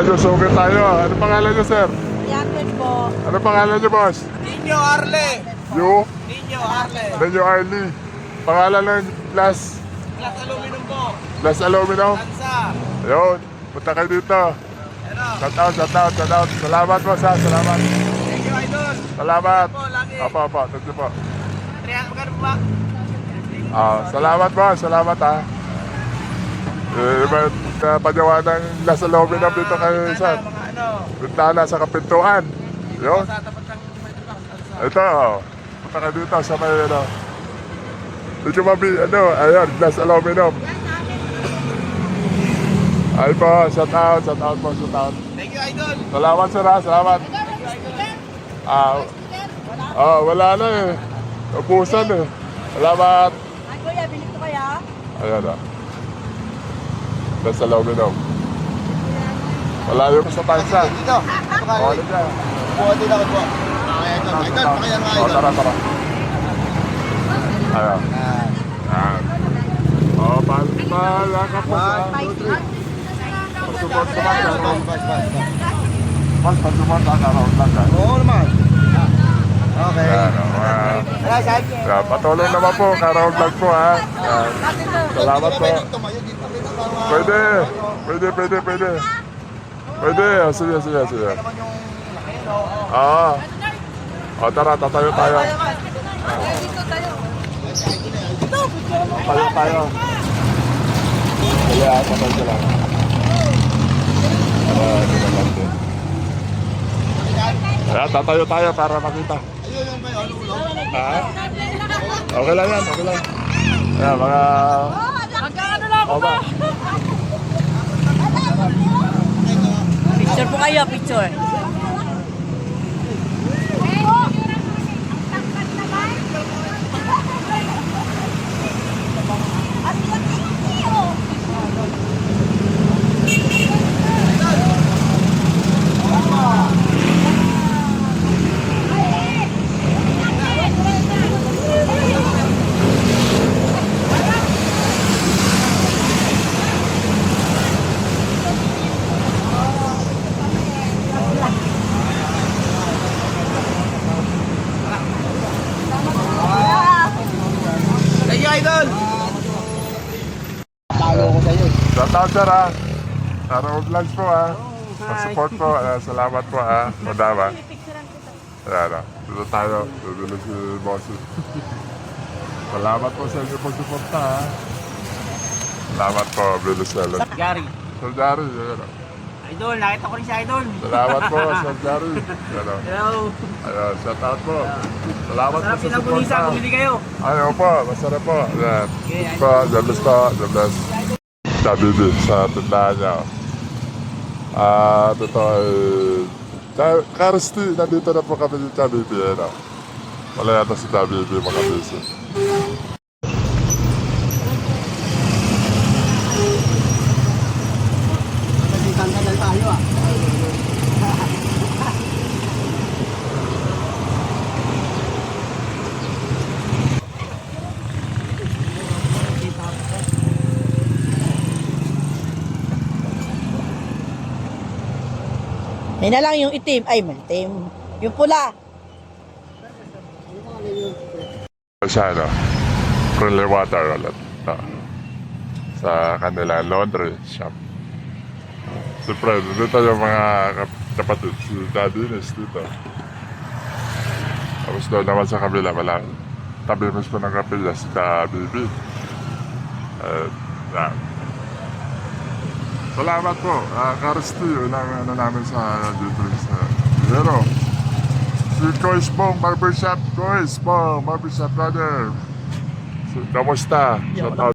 Susugat tayo. Ano pangalan niyo, sir? Yakin po. Ano pangalan niyo, boss? Ninyo Arle. You? Ninyo Arle. Nenyo Arlie. Pangalan ng Glass. Glass aluminum po. Glass Aluminum. Tansa. Ayun. Punta kayo dito. Ano? Shout out, shout out, shout out. Salamat po, sir. Salamat. Thank you, idol. Salamat. Po, lagi. Opo. Thank you po. Magkano po ba? Salamat po. Salamat, ha. Pagawa ng Glass Aluminum dito kayo, sir. Mga ano? Bintana sa kapintuan. Yun. Sa tapat ng Tansa. Ito, punta ka dito sa may, dito ayun, Glass Aluminum. Ay po, shout out po, shout out. Thank you, idol. Salamat, sir, ha, salamat. Wala na eh. Ubusan eh. Salamat. Ay, kuya, bilik ko kaya? Ayan, Glass Aluminum. Malayo pa sa Tansa. Dito. Okay dyan. Buwan din ako po. Idol, pakiyan nga idol. Tara. Ayan. Ayan. Bahala ka po sa... Mas pagsumat ang araw lang ka. Oo naman. Okay. Patuloy naman po, Karaw Vlog po, ha. Salamat po. Pwede. Sige. Tara, tatayo tayo. Tayo. Tatayo sila. Tatayo tayo para makita. Okay lang yan. Ayan, mga... Magkano lang ako ba? Picture po kayo, picture. Thank you, idol. Talo ko sa'yo. Shout out, sir, ha. Karaw Vlogs po, ha. Support po. Salamat po, ha. Madama. Ayan, dito tayo. Dito si boss. Salamat po sa inyo pagsuporta, ha. Salamat po, Venezuela. Gary. Sir Jari, ayan. Idol, nakita ko rin si idol. Salamat po, Sir Jari. Ayan. Hello. Ayan, shout out po. Salamat po Sarap sa pinagulisa, suporta. bumili kayo. Ayaw po, masarap po. Ayan. Okay, God bless. Sabibi sa tindahan niya. Ito ay... Karisti, nandito na po kami yung Sabibi. Wala yata si Sabibi mga bisis. Nagkikanta tayo ah. May na lang yung itim. Ay, malitim. Yung pula. Sa Curly Water ulit. Sa kanila laundry shop. Siyempre, dito yung mga kapatid. Si Daddy Ines dito. Tapos doon naman sa kabila, wala. Tabi mismo ng kapila, si Bibi. Salamat po. Karisti, yun ang namin sa dito sa Hero. Si Kois Bong Barbershop. Kois Bong Barbershop, brother. Kamusta? Shout out.